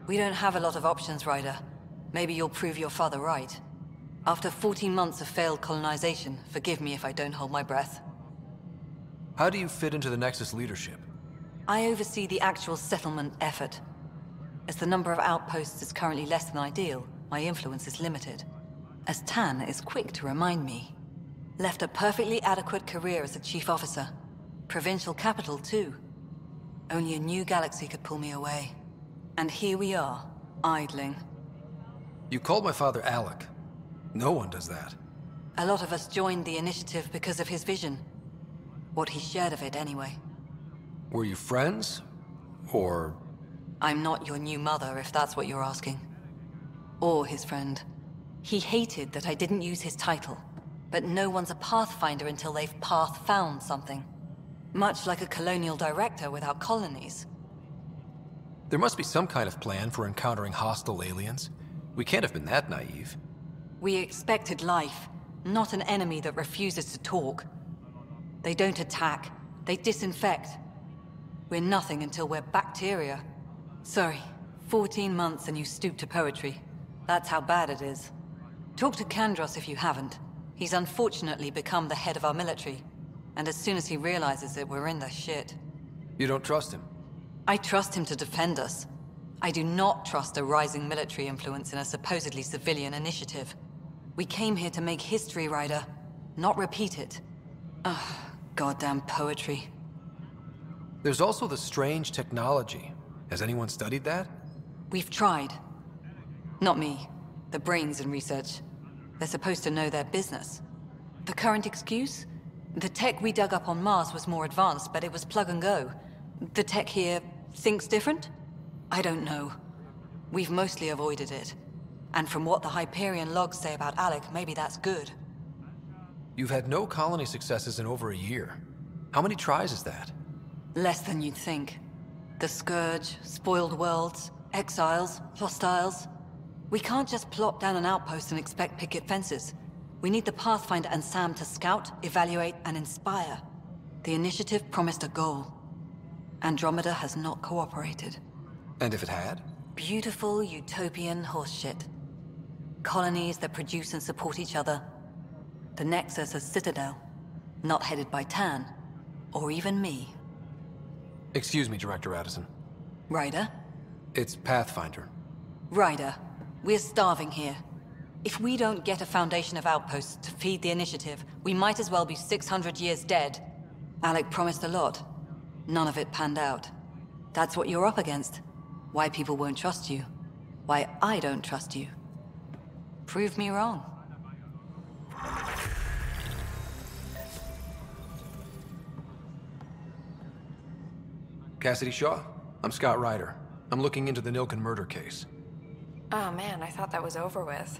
We don't have a lot of options, Ryder. Maybe you'll prove your father right. After 14 months of failed colonization, forgive me if I don't hold my breath. How do you fit into the Nexus leadership? I oversee the actual settlement effort. As the number of outposts is currently less than ideal, my influence is limited. As Tan is quick to remind me. Left a perfectly adequate career as a chief officer. Provincial capital, too. Only a new galaxy could pull me away. And here we are, idling. You called my father Alec. No one does that. A lot of us joined the initiative because of his vision. What he shared of it, anyway. Were you friends? Or... I'm not your new mother, if that's what you're asking. Or his friend. He hated that I didn't use his title. But no one's a pathfinder until they've path-found something. Much like a colonial director without colonies. There must be some kind of plan for encountering hostile aliens. We can't have been that naive. We expected life, not an enemy that refuses to talk. They don't attack, they disinfect. We're nothing until we're bacteria. Sorry, 14 months and you stoop to poetry. That's how bad it is. Talk to Kandros if you haven't. He's unfortunately become the head of our military. And as soon as he realizes it, we're in the shit. You don't trust him? I trust him to defend us. I do not trust a rising military influence in a supposedly civilian initiative. We came here to make history, Ryder, not repeat it. Ugh, goddamn poetry. There's also the strange technology. Has anyone studied that? We've tried. Not me. The brains in research. They're supposed to know their business. The current excuse? The tech we dug up on Mars was more advanced, but it was plug and go. The tech here thinks different? I don't know. We've mostly avoided it. And from what the Hyperion logs say about Alec, maybe that's good. You've had no colony successes in over a year. How many tries is that? Less than you'd think. The Scourge, spoiled worlds, exiles, hostiles. We can't just plop down an outpost and expect picket fences. We need the Pathfinder and Sam to scout, evaluate, and inspire. The initiative promised a goal. Andromeda has not cooperated. And if it had? Beautiful utopian horseshit. Colonies that produce and support each other. The Nexus a citadel, not headed by Tan, or even me. Excuse me, Director Addison. Ryder? It's Pathfinder. Ryder, we're starving here. If we don't get a foundation of outposts to feed the initiative, we might as well be 600 years dead. Alec promised a lot. None of it panned out. That's what you're up against. Why people won't trust you. Why I don't trust you. Prove me wrong. Cassidy Shaw? I'm Scott Ryder. I'm looking into the Nilken murder case. Oh man, I thought that was over with.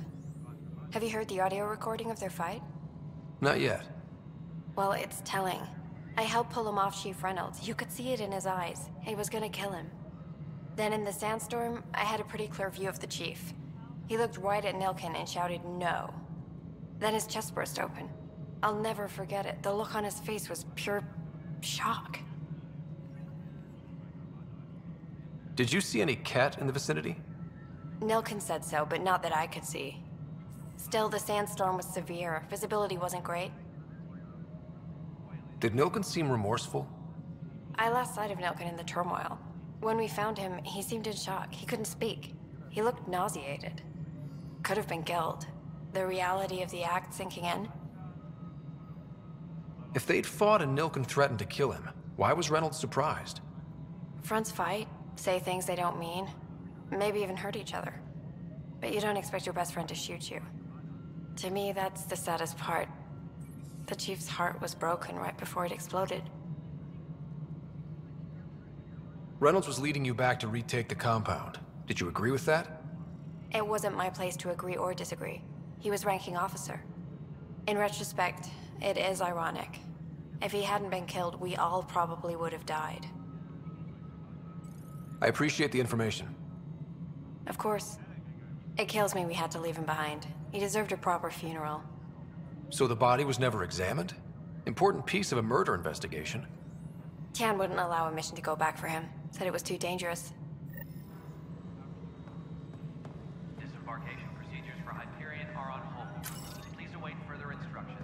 Have you heard the audio recording of their fight? Not yet. Well, it's telling. I helped pull him off Chief Reynolds. You could see it in his eyes. He was gonna kill him. Then in the sandstorm, I had a pretty clear view of the Chief. He looked right at Nilken and shouted no. Then his chest burst open. I'll never forget it. The look on his face was pure shock. Did you see any cat in the vicinity? Nilken said so, but not that I could see. Still, the sandstorm was severe. Visibility wasn't great. Did Nilken seem remorseful? I lost sight of Nilken in the turmoil. When we found him, he seemed in shock. He couldn't speak. He looked nauseated. Could have been guilt. The reality of the act sinking in. If they'd fought and Nilken threatened to kill him, why was Reynolds surprised? Fronts fight, say things they don't mean, maybe even hurt each other. But you don't expect your best friend to shoot you. To me, that's the saddest part. The Chief's heart was broken right before it exploded. Reynolds was leading you back to retake the compound. Did you agree with that? It wasn't my place to agree or disagree. He was ranking officer. In retrospect, it is ironic. If he hadn't been killed, we all probably would have died. I appreciate the information. Of course. It kills me we had to leave him behind. He deserved a proper funeral. So the body was never examined? Important piece of a murder investigation. Tian wouldn't allow a mission to go back for him. Said it was too dangerous. Disembarkation procedures for Hyperion are on hold. Please await further instructions.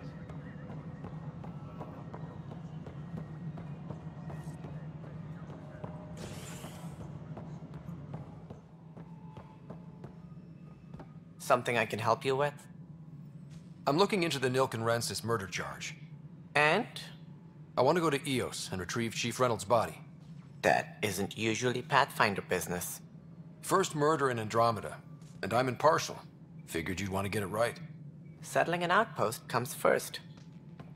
Something I can help you with? I'm looking into the Nilkenrensis murder charge. And? I want to go to Eos and retrieve Chief Reynolds' body. That isn't usually Pathfinder business. First murder in Andromeda, and I'm impartial. Figured you'd want to get it right. Settling an outpost comes first.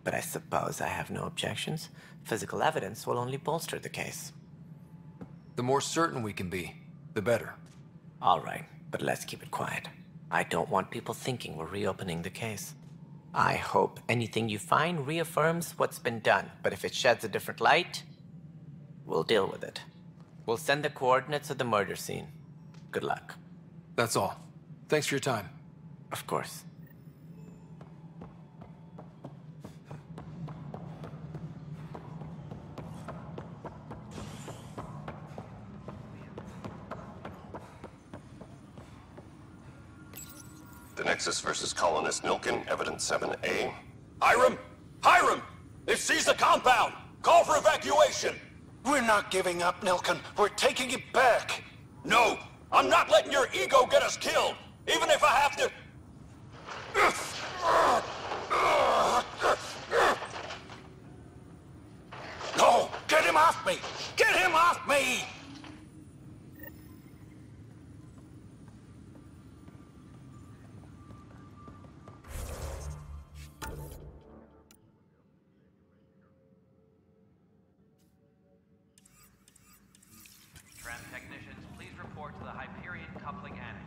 But I suppose I have no objections. Physical evidence will only bolster the case. The more certain we can be, the better. All right, but let's keep it quiet. I don't want people thinking we're reopening the case. I hope anything you find reaffirms what's been done, but if it sheds a different light, we'll deal with it. We'll send the coordinates of the murder scene. Good luck. That's all. Thanks for your time. Of course. The Nexus versus Colonist Nilken, Evidence 7A. Hiram! Hiram! They've seized the compound! Call for evacuation! We're not giving up, Nilken. We're taking it back. No! I'm not letting your ego get us killed! Even if I have to... No! Get him off me! Get him off me! Tram technicians, please report to the Hyperion Coupling Annex.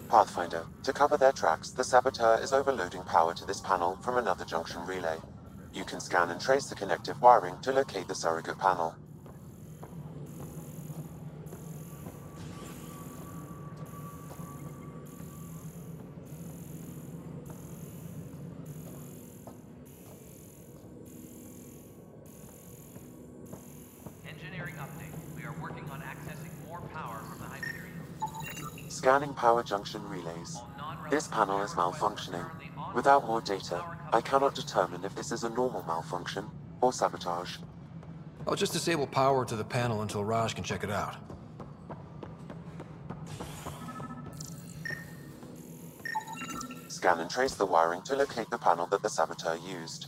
Pathfinder, to cover their tracks, the saboteur is overloading power to this panel from another junction relay. You can scan and trace the connective wiring to locate the surrogate panel. Engineering update. We are working on accessing more power from the Hyperion. Scanning power junction relays. This panel is malfunctioning. Without more data, I cannot determine if this is a normal malfunction or sabotage. I'll just disable power to the panel until Raj can check it out. Scan and trace the wiring to locate the panel that the saboteur used.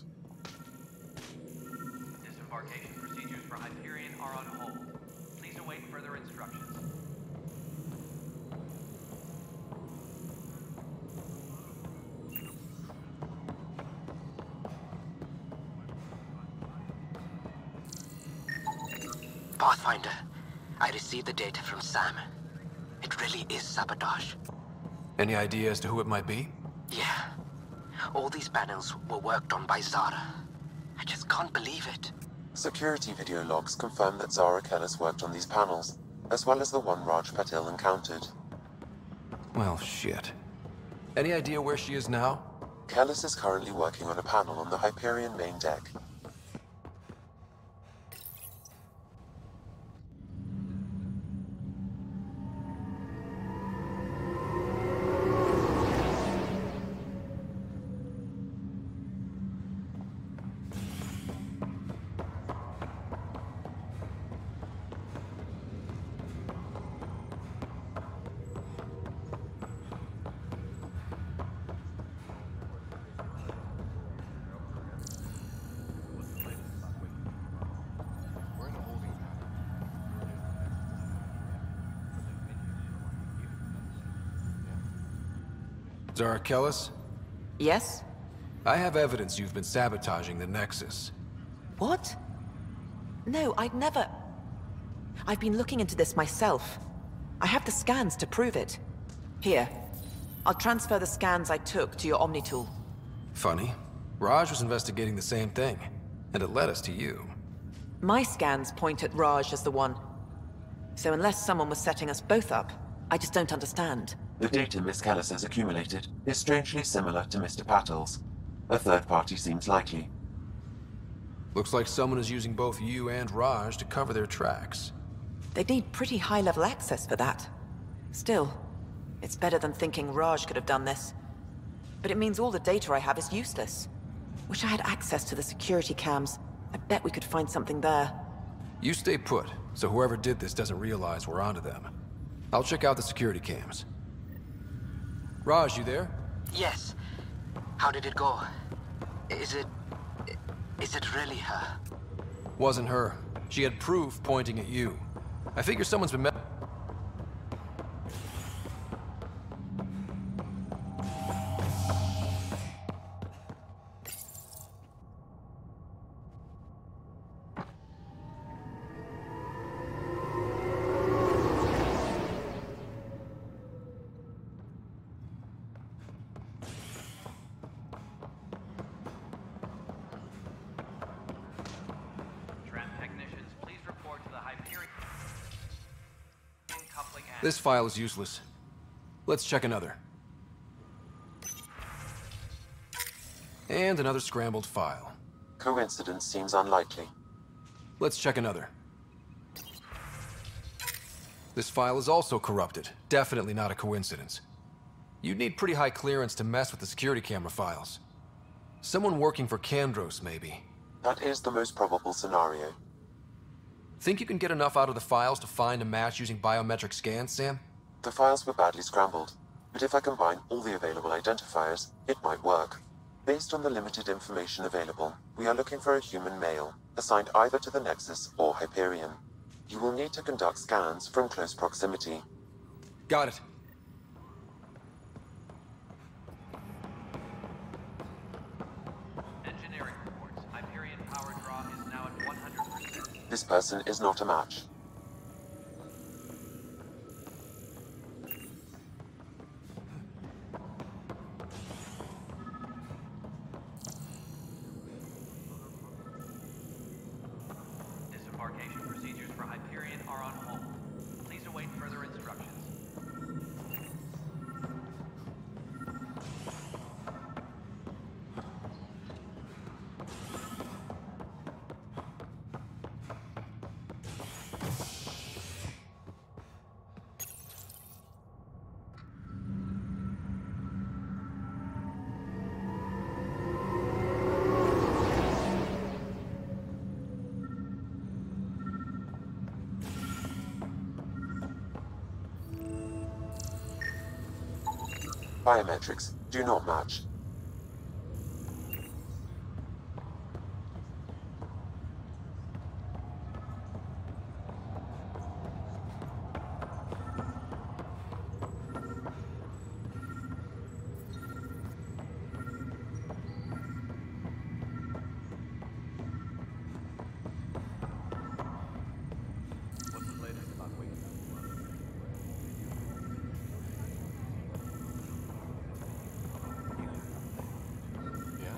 Disembarkation procedures for Hyperion are on hold. Please await further instructions. Pathfinder, I received the data from Sam. It really is sabotage. Any idea as to who it might be? Yeah. All these panels were worked on by Zara. I just can't believe it. Security video logs confirm that Zara Kellis worked on these panels, as well as the one Raj Patil encountered. Well, shit. Any idea where she is now? Kellis is currently working on a panel on the Hyperion main deck. Zara Kellis? Yes? I have evidence you've been sabotaging the Nexus. What? No, I'd never... I've been looking into this myself. I have the scans to prove it. Here. I'll transfer the scans I took to your Omni tool. Funny. Raj was investigating the same thing, and it led us to you. My scans point at Raj as the one. So unless someone was setting us both up, I just don't understand. The data Miss Callis has accumulated is strangely similar to Mr. Patel's. A third party seems likely. Looks like someone is using both you and Raj to cover their tracks. They'd need pretty high-level access for that. Still, it's better than thinking Raj could have done this. But it means all the data I have is useless. Wish I had access to the security cams. I bet we could find something there. You stay put, so whoever did this doesn't realize we're onto them. I'll check out the security cams. Raj, you there? Yes. How did it go? Is it really her? Wasn't her. She had proof pointing at you. I figure someone's been This file is useless. Let's check another. And another scrambled file. Coincidence seems unlikely. Let's check another. This file is also corrupted. Definitely not a coincidence. You'd need pretty high clearance to mess with the security camera files. Someone working for Kandros, maybe. That is the most probable scenario. Think you can get enough out of the files to find a match using biometric scans, Sam? The files were badly scrambled, but if I combine all the available identifiers, it might work. Based on the limited information available, we are looking for a human male, assigned either to the Nexus or Hyperion. You will need to conduct scans from close proximity. Got it. Engineering reports. Hyperion power draw is now at 100%. This person is not a match. Disembarkation procedures for Hyperion are on hold. Please await further instructions. Biometrics do not match. What's the latest about Wake? Yeah,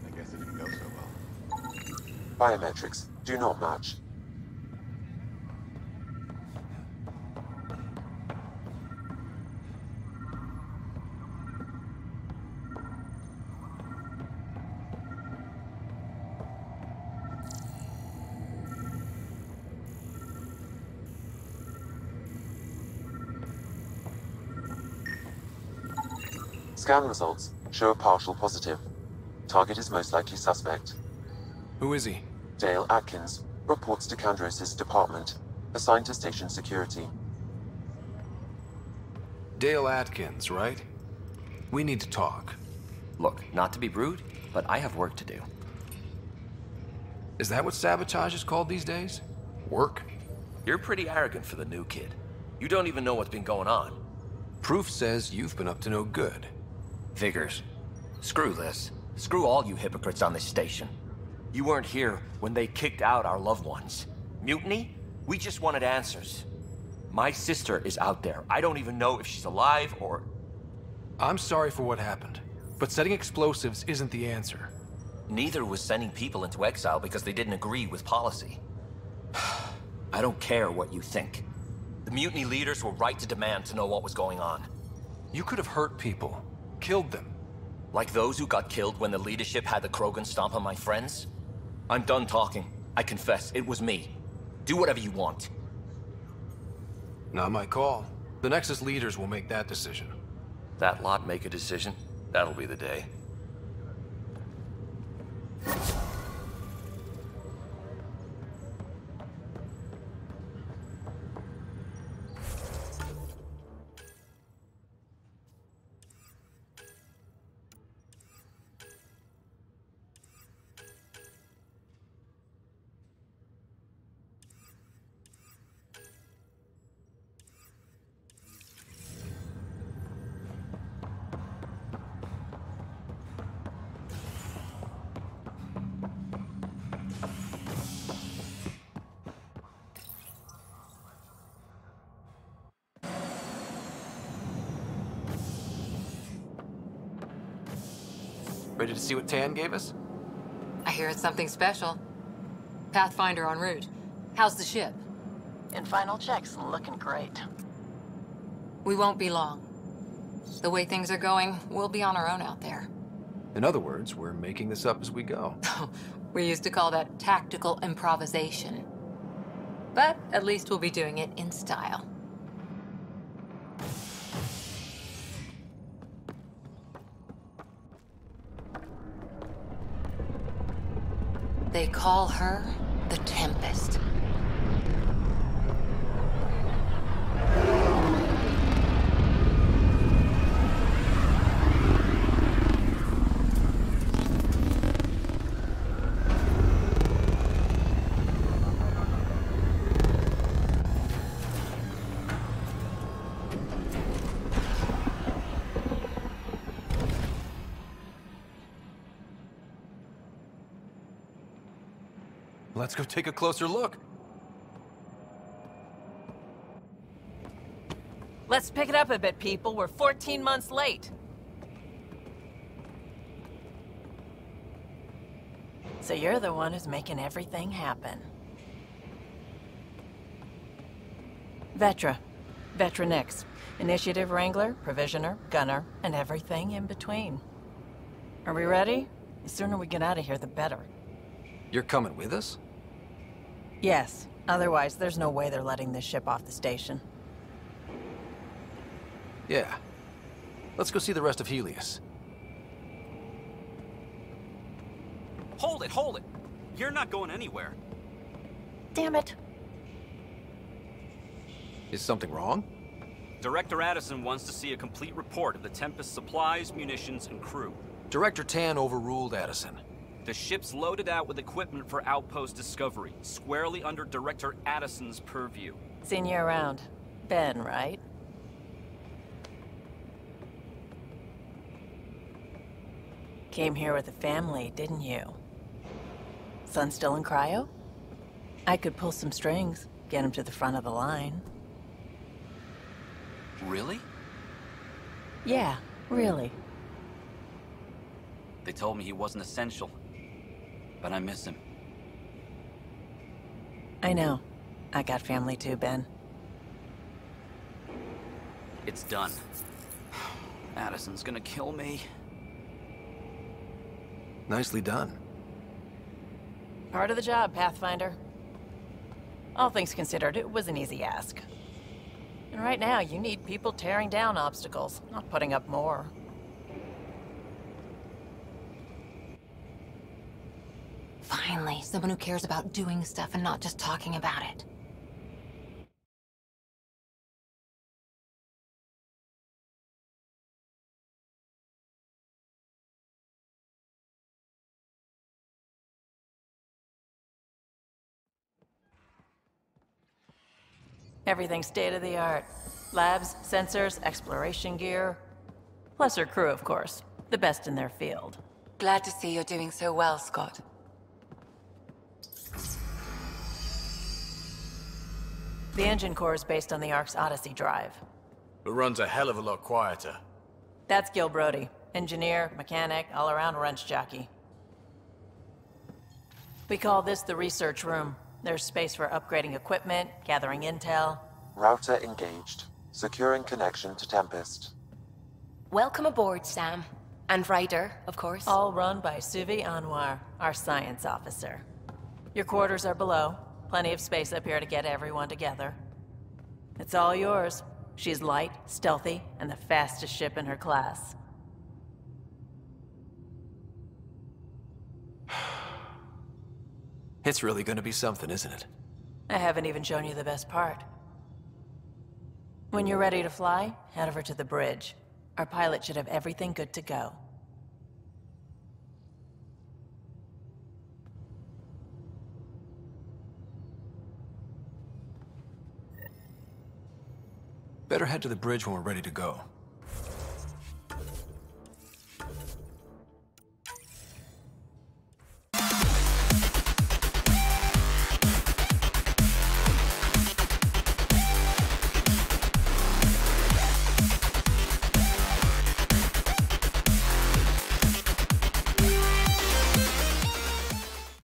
I guess it didn't go so well. Biometrics do not match. Scan results show a partial positive. Target is most likely suspect. Who is he? Dale Atkins reports to Kandros' department, assigned to station security. Dale Atkins, right? We need to talk. Look, not to be rude, but I have work to do. Is that what sabotage is called these days? Work? You're pretty arrogant for the new kid. You don't even know what's been going on. Proof says you've been up to no good. Figures. Screw this. Screw all you hypocrites on this station. You weren't here when they kicked out our loved ones. Mutiny? We just wanted answers. My sister is out there. I don't even know if she's alive or... I'm sorry for what happened, but setting explosives isn't the answer. Neither was sending people into exile because they didn't agree with policy. I don't care what you think. The mutiny leaders were right to demand to know what was going on. You could have hurt people. Killed them. Like those who got killed when the leadership had the Krogan stomp on my friends? I'm done talking. I confess, it was me. Do whatever you want. Not my call. The Nexus leaders will make that decision. That lot make a decision? That'll be the day. Ready to see what Tan gave us? I hear it's something special. Pathfinder en route. How's the ship? In final checks, looking great. We won't be long. The way things are going, we'll be on our own out there. In other words, we're making this up as we go. We used to call that tactical improvisation. But at least we'll be doing it in style. They call her the Tempest. Let's go take a closer look. Let's pick it up a bit, people. We're 14 months late. So you're the one who's making everything happen. Vetra. Vetra Nix. Initiative Wrangler, Provisioner, Gunner, and everything in between. Are we ready? The sooner we get out of here, the better. You're coming with us? Yes. Otherwise, there's no way they're letting this ship off the station. Yeah. Let's go see the rest of Helios. Hold it, hold it! You're not going anywhere. Damn it. Is something wrong? Director Addison wants to see a complete report of the Tempest's supplies, munitions, and crew. Director Tan overruled Addison. The ship's loaded out with equipment for outpost discovery, squarely under Director Addison's purview. Seen you around. Ben, right? Came here with a family, didn't you? Son still in cryo? I could pull some strings, get him to the front of the line. Really? Yeah, really. They told me he wasn't essential, but I miss him. I know. I got family too, Ben. It's done. Addison's gonna kill me. Nicely done. Part of the job, Pathfinder. All things considered, it was an easy ask. And right now, you need people tearing down obstacles, not putting up more. Finally, someone who cares about doing stuff and not just talking about it. Everything's state-of-the-art. Labs, sensors, exploration gear. Plus her crew, of course. The best in their field. Glad to see you're doing so well, Scott. The engine core is based on the Ark's Odyssey drive. It runs a hell of a lot quieter. That's Gil Brody. Engineer, mechanic, all-around wrench jockey. We call this the research room. There's space for upgrading equipment, gathering intel. Router engaged. Securing connection to Tempest. Welcome aboard, Sam. And Ryder, of course. All run by Suvi Anwar, our science officer. Your quarters are below. Plenty of space up here to get everyone together. It's all yours. She's light, stealthy, and the fastest ship in her class. It's really gonna be something, isn't it? I haven't even shown you the best part. When you're ready to fly, head over to the bridge. Our pilot should have everything good to go. Better head to the bridge when we're ready to go.